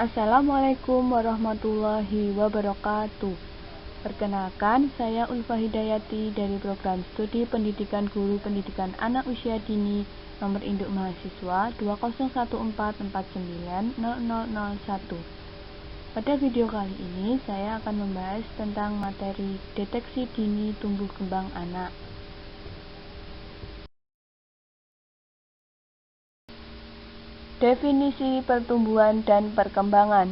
Assalamualaikum warahmatullahi wabarakatuh. Perkenalkan, saya Ulfa Hidayati dari program studi pendidikan guru pendidikan anak usia dini nomor induk mahasiswa 20144900001. Pada video kali ini saya akan membahas tentang materi deteksi dini tumbuh kembang anak. Definisi pertumbuhan dan perkembangan.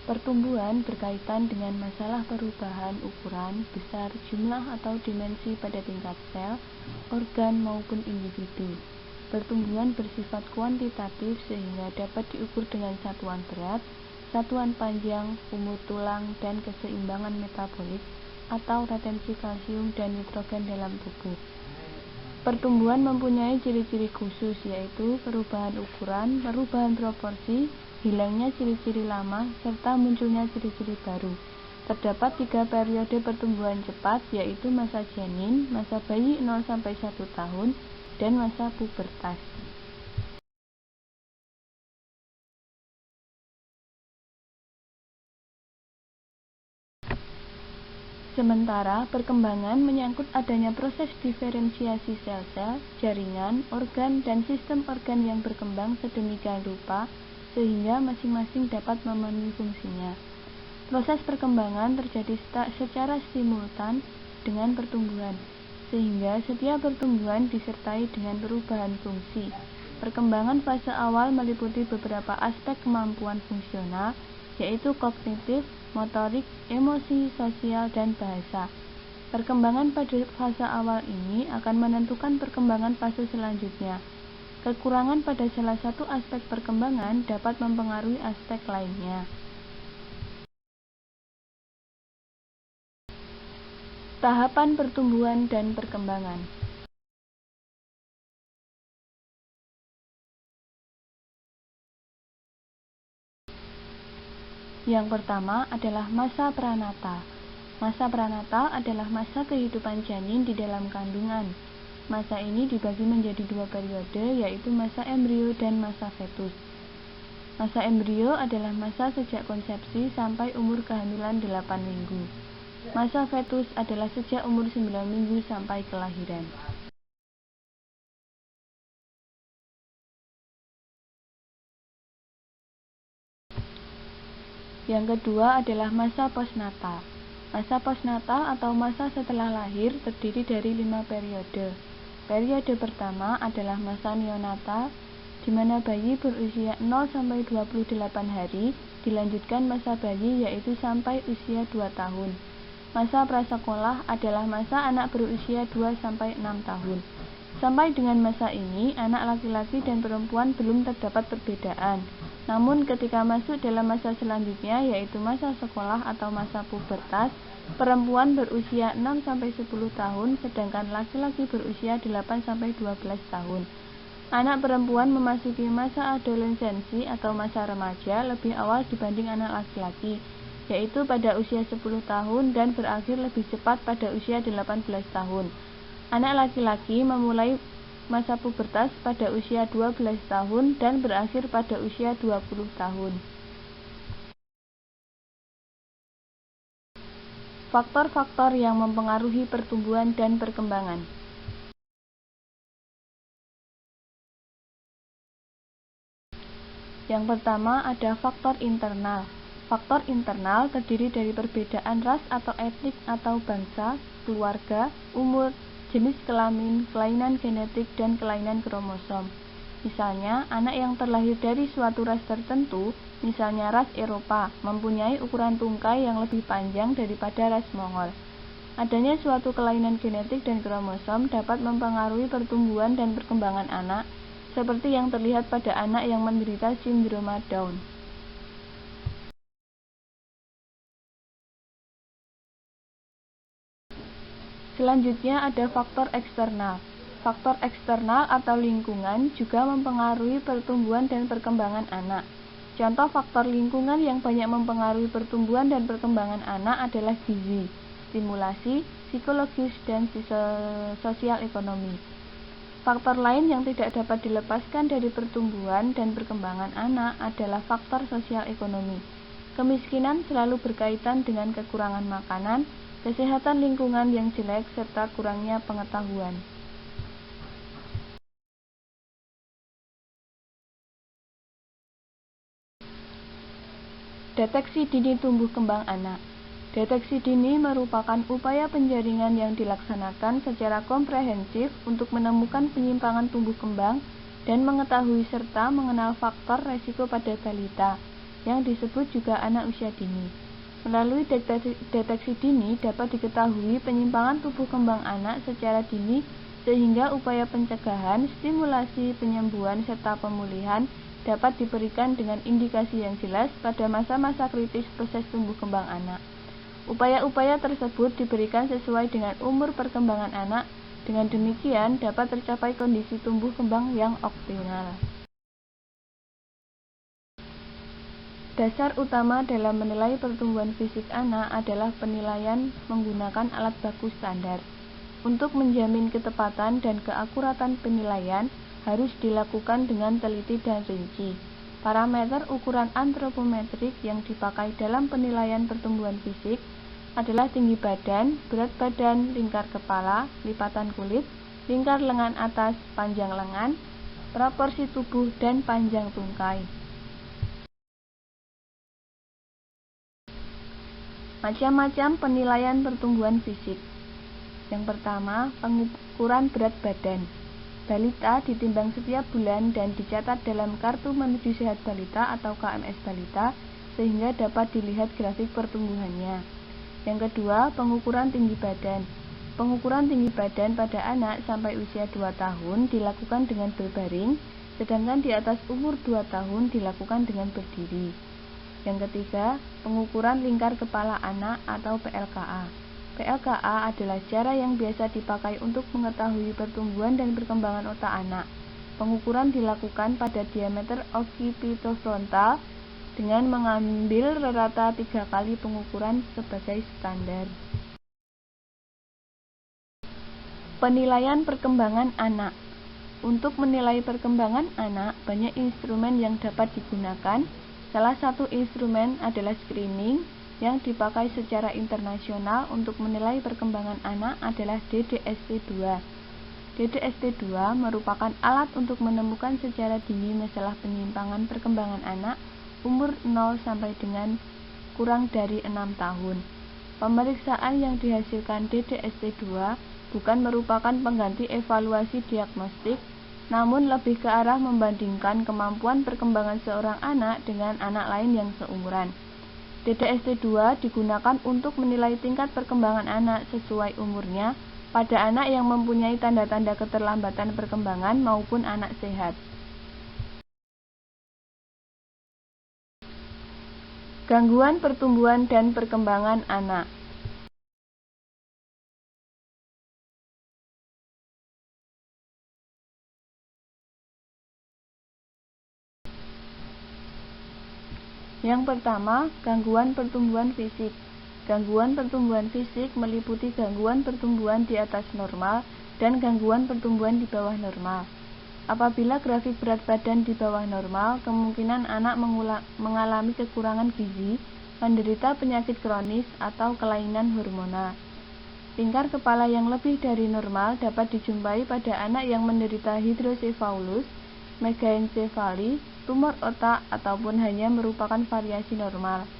Pertumbuhan berkaitan dengan masalah perubahan ukuran, besar, jumlah atau dimensi pada tingkat sel, organ maupun individu. Pertumbuhan bersifat kuantitatif sehingga dapat diukur dengan satuan berat, satuan panjang, umur tulang, dan keseimbangan metabolik atau retensi kalsium dan nitrogen dalam tubuh. Pertumbuhan mempunyai ciri-ciri khusus yaitu perubahan ukuran, perubahan proporsi, hilangnya ciri-ciri lama, serta munculnya ciri-ciri baru. Terdapat 3 periode pertumbuhan cepat yaitu masa janin, masa bayi 0-1 tahun, dan masa pubertas. Sementara perkembangan menyangkut adanya proses diferensiasi sel-sel, jaringan, organ, dan sistem organ yang berkembang sedemikian rupa sehingga masing-masing dapat memenuhi fungsinya. Proses perkembangan terjadi secara simultan dengan pertumbuhan, sehingga setiap pertumbuhan disertai dengan perubahan fungsi. Perkembangan fase awal meliputi beberapa aspek kemampuan fungsional, yaitu kognitif, motorik, emosi, sosial, dan bahasa. Perkembangan pada fase awal ini akan menentukan perkembangan fase selanjutnya. Kekurangan pada salah satu aspek perkembangan dapat mempengaruhi aspek lainnya. Tahapan pertumbuhan dan perkembangan. Yang pertama adalah masa pranata. Masa pranata adalah masa kehidupan janin di dalam kandungan. Masa ini dibagi menjadi 2 periode, yaitu masa embrio dan masa fetus. Masa embrio adalah masa sejak konsepsi sampai umur kehamilan 8 minggu. Masa fetus adalah sejak umur 9 minggu sampai kelahiran. Yang kedua adalah masa postnatal. Masa postnatal atau masa setelah lahir terdiri dari 5 periode. Periode pertama adalah masa neonatal, di mana bayi berusia 0-28 hari, dilanjutkan masa bayi yaitu sampai usia 2 tahun. Masa prasekolah adalah masa anak berusia 2-6 tahun. Sampai dengan masa ini, anak laki-laki dan perempuan belum terdapat perbedaan. Namun ketika masuk dalam masa selanjutnya yaitu masa sekolah atau masa pubertas, perempuan berusia 6-10 tahun sedangkan laki-laki berusia 8-12 tahun. Anak perempuan memasuki masa adolescensi atau masa remaja lebih awal dibanding anak laki-laki, yaitu pada usia 10 tahun dan berakhir lebih cepat pada usia 18 tahun. Anak laki-laki memulai masa pubertas pada usia 12 tahun dan berakhir pada usia 20 tahun. Faktor-faktor yang mempengaruhi pertumbuhan dan perkembangan. Yang pertama ada faktor internal. Faktor internal terdiri dari perbedaan ras atau etnik atau bangsa, keluarga, umur, jenis kelamin, kelainan genetik, dan kelainan kromosom. Misalnya, anak yang terlahir dari suatu ras tertentu, misalnya ras Eropa, mempunyai ukuran tungkai yang lebih panjang daripada ras Mongol. Adanya suatu kelainan genetik dan kromosom dapat mempengaruhi pertumbuhan dan perkembangan anak, seperti yang terlihat pada anak yang menderita sindroma Down. Selanjutnya ada faktor eksternal. Faktor eksternal atau lingkungan juga mempengaruhi pertumbuhan dan perkembangan anak. Contoh faktor lingkungan yang banyak mempengaruhi pertumbuhan dan perkembangan anak adalah gizi, stimulasi, psikologis, dan sosial ekonomi. Faktor lain yang tidak dapat dilepaskan dari pertumbuhan dan perkembangan anak adalah faktor sosial ekonomi. Kemiskinan selalu berkaitan dengan kekurangan makanan, kesehatan lingkungan yang jelek, serta kurangnya pengetahuan. Deteksi dini tumbuh kembang anak. Deteksi dini merupakan upaya penjaringan yang dilaksanakan secara komprehensif untuk menemukan penyimpangan tumbuh kembang dan mengetahui serta mengenal faktor resiko pada balita, yang disebut juga anak usia dini. Melalui deteksi dini dapat diketahui penyimpangan tumbuh kembang anak secara dini sehingga upaya pencegahan, stimulasi, penyembuhan, serta pemulihan dapat diberikan dengan indikasi yang jelas pada masa-masa kritis proses tumbuh kembang anak. Upaya-upaya tersebut diberikan sesuai dengan umur perkembangan anak, dengan demikian dapat tercapai kondisi tumbuh kembang yang optimal. Dasar utama dalam menilai pertumbuhan fisik anak adalah penilaian menggunakan alat baku standar. Untuk menjamin ketepatan dan keakuratan penilaian harus dilakukan dengan teliti dan rinci. Parameter ukuran antropometrik yang dipakai dalam penilaian pertumbuhan fisik adalah tinggi badan, berat badan, lingkar kepala, lipatan kulit, lingkar lengan atas, panjang lengan, proporsi tubuh, dan panjang tungkai. Macam-macam penilaian pertumbuhan fisik. Yang pertama, pengukuran berat badan. Balita ditimbang setiap bulan dan dicatat dalam Kartu Menuju Sehat Balita atau KMS Balita sehingga dapat dilihat grafik pertumbuhannya. Yang kedua, pengukuran tinggi badan. Pengukuran tinggi badan pada anak sampai usia 2 tahun dilakukan dengan berbaring, sedangkan di atas umur 2 tahun dilakukan dengan berdiri. Yang ketiga, pengukuran lingkar kepala anak atau PLKA. PLKA adalah cara yang biasa dipakai untuk mengetahui pertumbuhan dan perkembangan otak anak. Pengukuran dilakukan pada diameter occipitofrontal dengan mengambil rata 3 kali pengukuran sebagai standar. Penilaian perkembangan anak. Untuk menilai perkembangan anak, banyak instrumen yang dapat digunakan. Salah satu instrumen adalah screening yang dipakai secara internasional untuk menilai perkembangan anak adalah DDST-2. DDST-2 merupakan alat untuk menemukan secara dini masalah penyimpangan perkembangan anak umur 0 sampai dengan kurang dari 6 tahun. Pemeriksaan yang dihasilkan DDST-2 bukan merupakan pengganti evaluasi diagnostik, namun lebih ke arah membandingkan kemampuan perkembangan seorang anak dengan anak lain yang seumuran. DDST-2 digunakan untuk menilai tingkat perkembangan anak sesuai umurnya pada anak yang mempunyai tanda-tanda keterlambatan perkembangan maupun anak sehat. Gangguan pertumbuhan dan perkembangan anak. Yang pertama, gangguan pertumbuhan fisik. Gangguan pertumbuhan fisik meliputi gangguan pertumbuhan di atas normal dan gangguan pertumbuhan di bawah normal. Apabila grafik berat badan di bawah normal, kemungkinan anak mengalami kekurangan gizi, menderita penyakit kronis, atau kelainan hormonal. Lingkar kepala yang lebih dari normal dapat dijumpai pada anak yang menderita hidrosefalus, megaencefali, tumor otak, ataupun hanya merupakan variasi normal.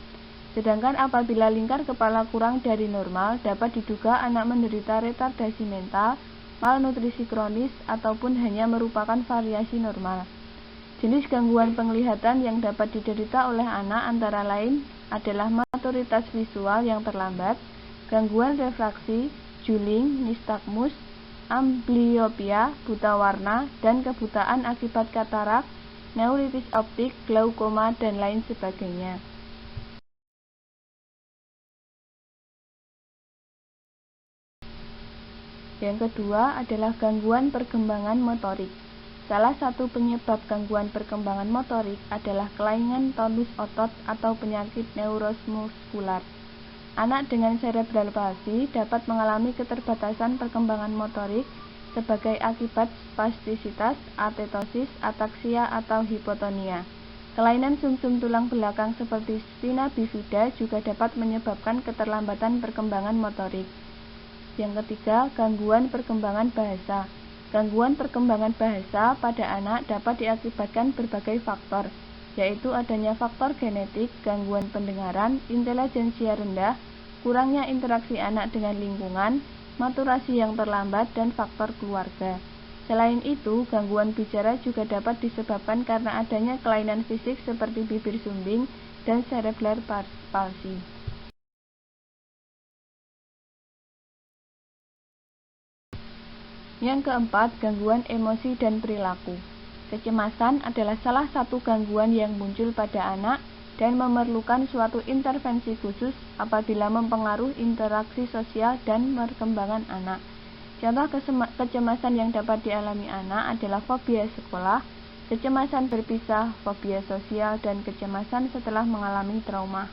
Sedangkan apabila lingkar kepala kurang dari normal, dapat diduga anak menderita retardasi mental, malnutrisi kronis, ataupun hanya merupakan variasi normal. Jenis gangguan penglihatan yang dapat diderita oleh anak antara lain adalah motoritas visual yang terlambat, gangguan refraksi, juling, nistagmus, ambliopia, buta warna, dan kebutaan akibat katarak, neuritis optik, glaukoma, dan lain sebagainya. Yang kedua adalah gangguan perkembangan motorik. Salah satu penyebab gangguan perkembangan motorik adalah kelainan tonus otot atau penyakit neurosmuskular. Anak dengan cerebral palsy dapat mengalami keterbatasan perkembangan motorik sebagai akibat spastisitas, atetosis, ataksia, atau hipotonia. Kelainan sumsum tulang belakang seperti spina bifida juga dapat menyebabkan keterlambatan perkembangan motorik. Yang ketiga, gangguan perkembangan bahasa. Gangguan perkembangan bahasa pada anak dapat diakibatkan berbagai faktor, yaitu adanya faktor genetik, gangguan pendengaran, intelijensia rendah, kurangnya interaksi anak dengan lingkungan, maturasi yang terlambat, dan faktor keluarga. Selain itu, gangguan bicara juga dapat disebabkan karena adanya kelainan fisik seperti bibir sumbing dan cerebral palsy. Yang keempat, gangguan emosi dan perilaku. Kecemasan adalah salah satu gangguan yang muncul pada anak dan memerlukan suatu intervensi khusus apabila mempengaruhi interaksi sosial dan perkembangan anak. Contoh kecemasan yang dapat dialami anak adalah fobia sekolah, kecemasan berpisah, fobia sosial, dan kecemasan setelah mengalami trauma.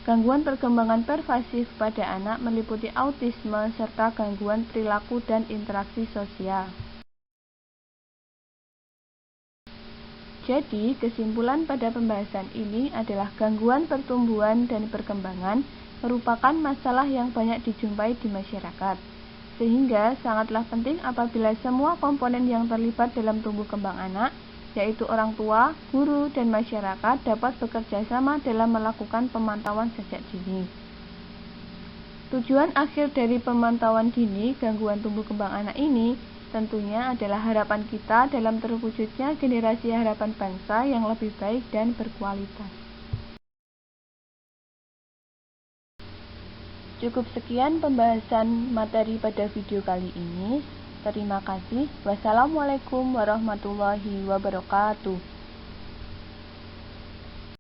Gangguan perkembangan pervasif pada anak meliputi autisme serta gangguan perilaku dan interaksi sosial. Jadi, kesimpulan pada pembahasan ini adalah gangguan pertumbuhan dan perkembangan merupakan masalah yang banyak dijumpai di masyarakat. Sehingga sangatlah penting apabila semua komponen yang terlibat dalam tumbuh kembang anak, yaitu orang tua, guru, dan masyarakat dapat bekerja sama dalam melakukan pemantauan sejak dini. Tujuan akhir dari pemantauan dini gangguan tumbuh kembang anak ini tentunya adalah harapan kita dalam terwujudnya generasi harapan bangsa yang lebih baik dan berkualitas. Cukup sekian pembahasan materi pada video kali ini. Terima kasih. Wassalamualaikum warahmatullahi wabarakatuh.